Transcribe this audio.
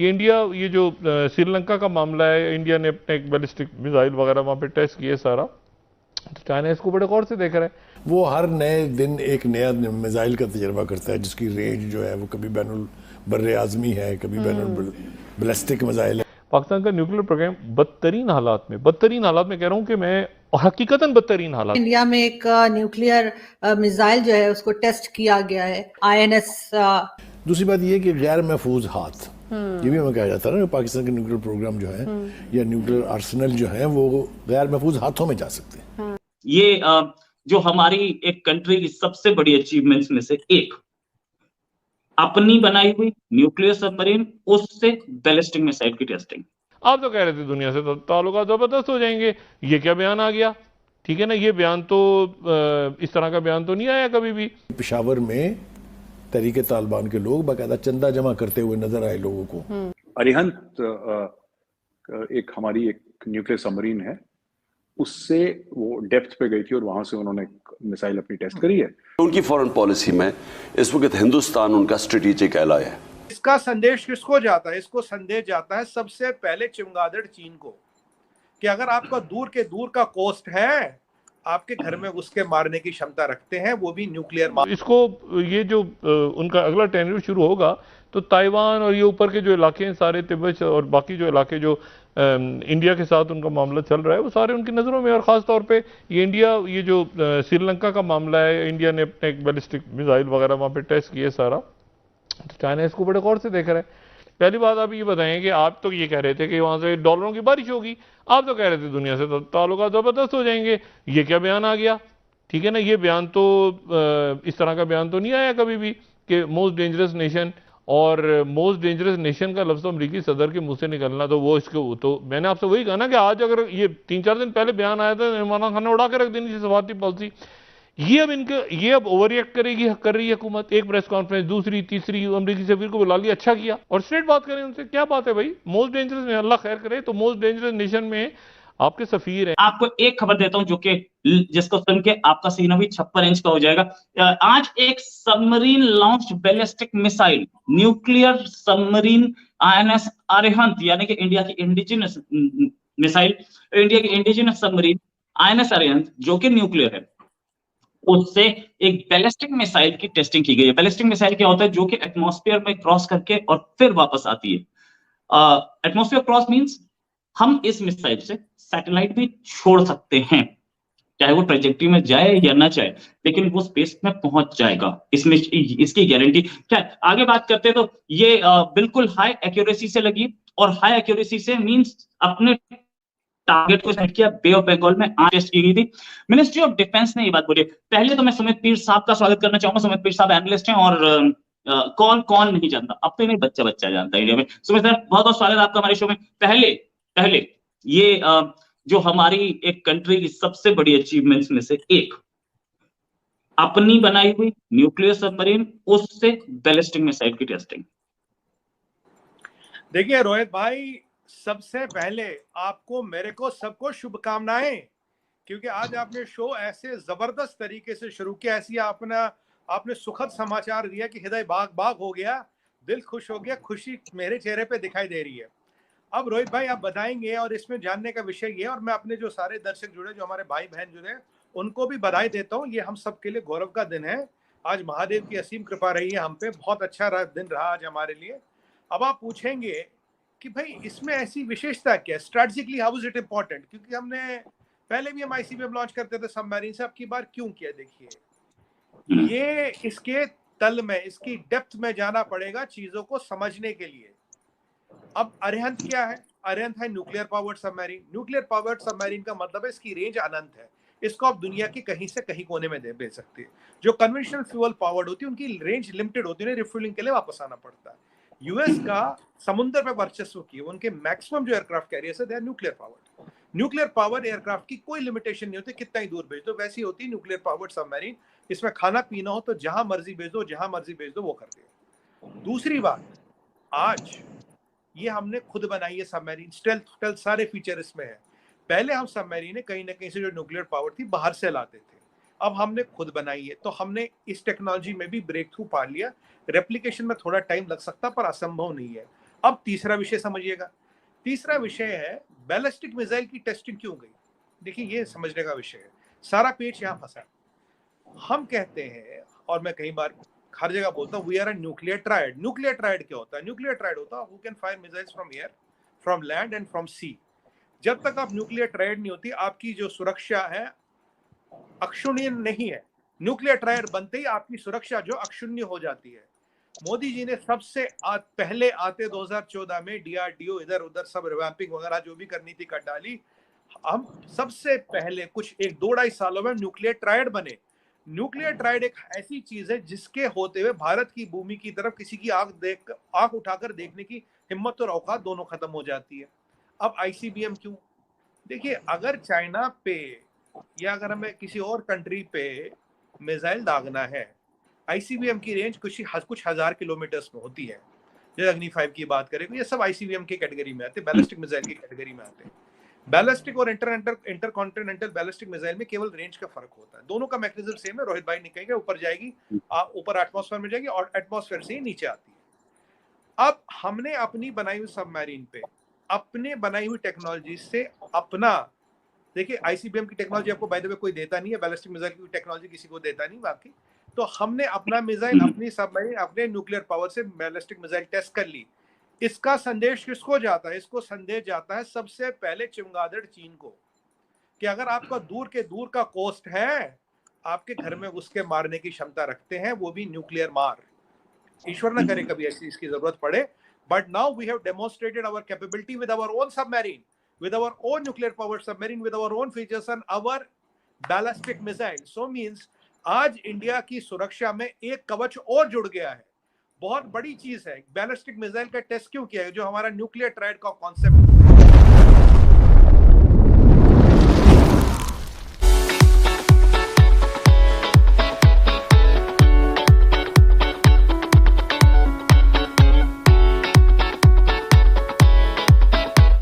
ये इंडिया, ये जो श्रीलंका का मामला है, इंडिया ने अपने एक बैलिस्टिक मिसाइल वगैरह वहां पे टेस्ट किए सारा, तो चाइना इसको बड़े गौर से देख रहा है। वो हर नए दिन एक नया मिसाइल का तजर्बा करता है जिसकी रेंज जो है वो कभी बैनुल बर्रे आजमी है, कभी बैनुल बैलिस्टिक मिसाइल है। पाकिस्तान का न्यूक्लियर प्रोग्राम बदतरीन हालात में कह रहा हूं कि मैं हकीकतन बदतरीन हालात। इंडिया में एक न्यूक्लियर मिसाइल जो है उसको टेस्ट किया गया है, INS। दूसरी बात ये कि गैर महफूज हाथ, ये भी हमें कहा जाता है ना, पाकिस्तान के न्यूक्लियर प्रोग्राम जो है या न्यूक्लियर आर्सेनल जो है वो गैर महफूज हाथों में जा सकते हैं। ये जो हमारी एक कंट्री की सबसे बड़ी अचीवमेंट्स में से एक, अपनी बनाई हुई न्यूक्लियर सबमरीन, उससे बैलिस्टिक मिसाइल की टेस्टिंग। आप तो कह रहे थे दुनिया से ताल्लुकात जबरदस्त हो जाएंगे, ये क्या बयान आ गया? ठीक है ना, ये बयान तो इस तरह का बयान तो नहीं आया कभी भी। पेशावर में तहरीके तालिबान के लोग बाकायदा चंदा जमा करते हुए नजर आए लोगों को। अरिहंत एक हमारी एक न्यूक्लियर सबमरीन है, उससे वो डेप्थ पे गई थी और वहां से उन्होंने मिसाइल अपनी टेस्ट करी है। उनकी फॉरेन पॉलिसी में इस वक्त हिंदुस्तान उनका स्ट्रेटेजिक एलाय है। इसका संदेश किसको जाता है? इसको संदेश जाता है सबसे पहले चमगादड़ चीन को, कि अगर आपका दूर के दूर का कोस्ट है, आपके घर में उसके मारने की क्षमता रखते हैं, वो भी न्यूक्लियर। इसको ये जो उनका अगला टेन्यूर शुरू होगा तो ताइवान और ये ऊपर के जो इलाके हैं सारे, तिब्बत और बाकी जो इलाके जो इंडिया के साथ उनका मामला चल रहा है, वो सारे उनकी नज़रों में। और ख़ास तौर पे ये इंडिया, ये जो श्रीलंका का मामला है, इंडिया ने अपने एक बैलिस्टिक मिसाइल वगैरह वहाँ पे टेस्ट किए सारा, तो चाइना इसको बड़े गौर से देख रहा है। पहली बात आप ये बताएं कि आप तो ये कह रहे थे कि वहाँ से डॉलरों की बारिश होगी, आप तो कह रहे थे दुनिया से ताल्लुकात ज़बरदस्त हो जाएंगे, ये क्या बयान आ गया? ठीक है ना, ये बयान तो इस तरह का बयान तो नहीं आया कभी भी कि मोस्ट डेंजरस नेशन, और मोस्ट डेंजरस नेशन का लफ्ज़ अमरीकी सदर के मुंह से निकलना, तो वो इसको, तो मैंने आपसे वही कहा ना कि आज अगर ये 3-4 दिन पहले बयान आया था, इमरान खान ने उड़ा के रख देनी थी सफारती पॉलिसी। ये अब ओवर रिएक्ट कर रही है हुकूमत, एक प्रेस कॉन्फ्रेंस, दूसरी, तीसरी, अमरीकी सफीर को बुला लिया, अच्छा किया, और स्ट्रेट बात करें उनसे, क्या बात है भाई, मोस्ट डेंजरस ने, अल्लाह खैर करे, तो मोस्ट डेंजरस नेशन में आपके सफीर हैं। आपको एक खबर देता हूं जो कि जिसको सुन के आपका सीना भी 56 इंच का हो जाएगा। आज एक submarine launch ballistic missile, nuclear submarine INS Arihant, यानी कि इंडिया की इंडिजिनस मिसाइल, इंडिया की इंडिजिनस सबमरीन INS अरिहंत, जो कि न्यूक्लियर है, उससे एक बैलिस्टिक मिसाइल की टेस्टिंग की गई है। बैलिस्टिक मिसाइल क्या होता है? जो कि एटमॉस्फेयर में क्रॉस करके और फिर वापस आती है। एटमॉस्फेयर क्रॉस मींस हम इस मिसाइल से सैटेलाइट भी छोड़ सकते हैं, चाहे वो ट्रेजेक्टरी में जाए या ना जाए, लेकिन वो स्पेस में पहुंच जाएगा। इसमें इसकी गारंटी क्या है? आगे बात करते हैं, तो ये बिल्कुल हाई एक्यूरेसी से लगी, और हाई एक्यूरेसी से मींस अपने टारगेट को सेट किया। बे ऑफ बंगाल में आज टेस्ट की गई थी। मिनिस्ट्री ऑफ डिफेंस ने ये बात बोली। पहले तो मैं सुमित पीर साहब का स्वागत करना चाहूंगा। सुमित पीर साहब एनालिस्ट हैं, और कौन नहीं जानता, अब तो नहीं बच्चा जानता है इंडिया में। सुमित सर, बहुत बहुत स्वागत आपका हमारे शो में। पहले ये जो हमारी एक कंट्री की सबसे बड़ी अचीवमेंट्स में से एक, अपनी बनाई हुई न्यूक्लियर सबमरीन, उससे बैलिस्टिक मिसाइल की टेस्टिंग। देखिए रोहित भाई, सबसे पहले आपको, मेरे को, सबको शुभकामनाएं, क्योंकि आज आपने शो ऐसे जबरदस्त तरीके से शुरू किया, ऐसी आपने सुखद समाचार दिया कि हृदय बाग हो गया, दिल खुश हो गया, खुशी मेरे चेहरे पे दिखाई दे रही है। अब रोहित भाई आप बताएंगे, और इसमें जानने का विषय ये, और मैं अपने जो सारे दर्शक जुड़े, जो हमारे भाई बहन जुड़े, उनको भी बधाई देता हूँ। ये हम सबके लिए गौरव का दिन है। आज महादेव की असीम कृपा रही है हम पे, बहुत अच्छा दिन रहा आज हमारे लिए। अब आप पूछेंगे कि भाई इसमें ऐसी विशेषता क्या है, strategically how is it important, क्योंकि हमने पहले भी हम ICBM लॉन्च करते थे सबमरीन से, अब की बार क्यों किया? देखिए, ये इसके तल में, इसकी डेप्थ में जाना पड़ेगा चीजों को समझने के लिए। अब अरिहंत क्या है? अरिहंत है nuclear powered submarine. Nuclear powered submarine का मतलब है इसकी रेंज अनंत है, इसको आप दुनिया के कहीं से कहीं कोने में भेज सकते हैं। जो कन्वेंशनल फ्यूल पावर्ड होती है उनकी रेंज लिमिटेड होती है, रिफ्यूलिंग के लिए वापस आना पड़ता है। यूएस का समुद्र पे वर्चस्व की, उनके मैक्सिमम जो एयरक्राफ्ट कैरियर्स है, they are nuclear powered. Nuclear power aircraft की कोई लिमिटेशन नहीं होती, कितना ही दूर भेज दो, वैसी होती है न्यूक्लियर पावर्ड सबमरीन। इसमें खाना पीना हो तो जहां मर्जी भेज दो, जहां मर्जी भेज दो, वो कर दे। दूसरी बात, आज ये हमने खुद बनाई है सबमरीन, स्टेल्थ सारे फीचर इसमें है। पहले हम सबमरीन कहीं ना कहीं से जो न्यूक्लियर पावर थी बाहर से लाते थे, अब हमने खुद बनाई है, तो हमने इस टेक्नोलॉजी में भी ब्रेक थ्रू पा लिया। रेप्लिकेशन में थोड़ा टाइम लग सकता, पर असंभव नहीं है। अब तीसरा विषय समझिएगा, तीसरा विषय है बैलिस्टिक मिसाइल की टेस्टिंग क्यों गई। देखिए ये समझने का विषय है, सारा पेच यहाँ फंसा। हम कहते हैं, और मैं कई बार हर जगह बोलता हूँ, we are a nuclear triad. Nuclear triad क्या होता है? न्यूक्लियर ट्रायड होता है who can fire missiles from air, from land and from sea. जब तक आप न्यूक्लियर ट्रायड नहीं होती, आपकी जो सुरक्षा है अक्षुण्य नहीं है। न्यूक्लियर ट्रायड बनते ही आपकी सुरक्षा जो अक्षुण्य हो जाती है। मोदी जी ने सबसे पहले आते 2014 में डीआरडीओ इधर उधर सब रिवैम्पिंग वगैरह जो भी करनी थी कर डाली। हम सबसे पहले कुछ 1-2 सालों में न्यूक्लियर ट्रायड बने। न्यूक्लियर ट्रायड एक ऐसी चीज है जिसके होते हुए भारत की भूमि की तरफ किसी की आंख उठाकर देखने की हिम्मत और औकात दोनों खत्म हो जाती है। अब आईसीबीएम क्यों? देखिए, अगर चाइना पे या अगर हमें किसी और कंट्री पे मिसाइल दागना है, आईसीबीएम की रेंज कुछ हजार किलोमीटर्स में होती है। जैसे अग्नि 5 की बात करें, ये सब आईसीबीएम की कैटेगरी में आते हैं, बैलिस्टिक मिसाइल की कैटेगरी में आते हैं। बैलिस्टिक और इंटरकॉन्टिनेंटल बैलिस्टिक मिसाइल में केवल रेंज का फर्क होता है। दोनों का मैकेनिज्म सेम है। रोहित भाई ने कहेंगे ऊपर जाएगी, ऊपर एटमॉस्फेयर में जाएगी और एटमॉस्फेयर से ही नीचे आती है। अब हमने अपनी बनाई हुई सबमरीन पे अपने बनाई हुई टेक्नोलॉजी से अपना, देखिए आईसीबीएम की टेक्नोलॉजी आपको बाय द वे कोई देता नहीं है, बैलिस्टिक मिसाइल की टेक्नोलॉजी किसी को देता नहीं बाकी। तो हमने अपना मिसाइल, अपनी सबमरीन, अपने न्यूक्लियर पावर से बैलिस्टिक मिसाइल टेस्ट कर ली। इसका संदेश किसको जाता है? इसको संदेश जाता है सबसे पहले चमगादड़ चीन को, कि अगर आपका दूर के दूर का कोस्ट है, आपके घर में उसके मारने की क्षमता रखते हैं, वो भी न्यूक्लियर मार। ईश्वर न करे कभी ऐसी इसकी जरूरत पड़े, but now we have demonstrated our capability with our own submarine, with our own nuclear powered submarine, with our own features and our ballistic missile. So means आज इंडिया की सुरक्षा में एक कवच और जुड़ गया है। बहुत बड़ी चीज है। बैलिस्टिक मिसाइल का टेस्ट क्यों किया है? जो हमारा न्यूक्लियर ट्रायड का कॉन्सेप्ट